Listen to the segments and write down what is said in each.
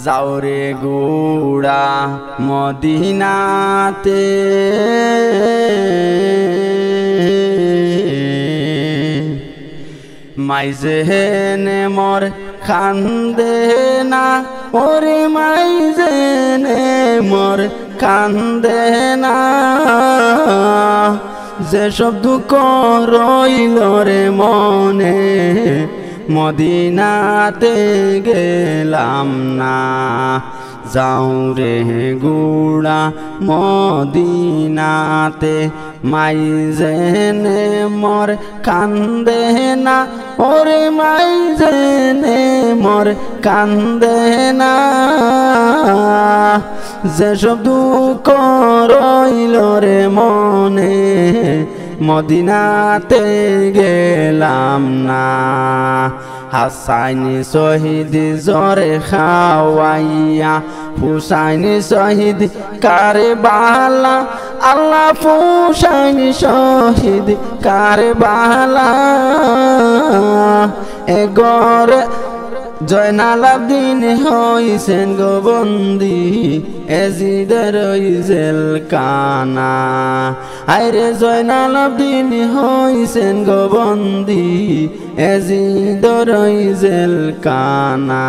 যাওরে গোড়া মদিনাতে মাইজেনে মোর কান্দে না ওরে মাইজেনে মোর কান্দে না যেসব দুঃখ রইল রে মনে মদিনাতে গেলাম না যাও রে গুড়া মদিনাতে মাইজেনে মোর কান্দে না ওরে মাইজেনে মোর কান্দে না যেসব দুঃখ রইল রে মনে মদিনাতে গেলাম না হাসাইনি শহীদ জরে খাওয়াইয়া হুসাইনি শহীদ কারবালা আল্লাহ হুসাইনি শহীদ কারবালা এগর জয়নাল আবদিন হইছেন গো বন্দি এজিদের জেল কানা আইরে জয়নাল আবদিন হইছেন গো বন্দি এজিদের জেল কানা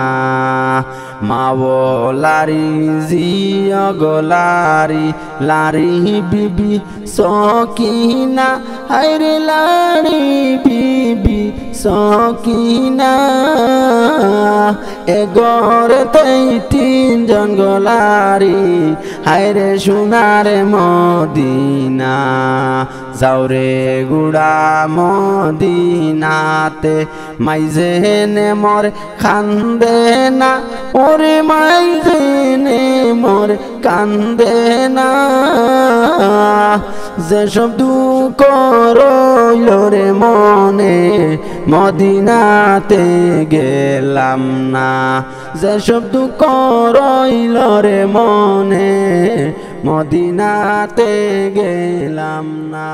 মাওলারি জিয়া গোলারি লারি বিবি সকিনা আইরে লারি বিবি সকিনা এগরতে তিনজন গোলারি হায়রে সোনার মদিনা যাওরে গুড়া মদিনাতে মাইজেনে মোর কান্দে না ওরে মাইজেনে মোর কান্দে না যেসব দুঃখ রইল রে মনে মদিনাতে গেলাম না যেসব দুঃখ রইল রে মনে মদিনাতে গেলাম না।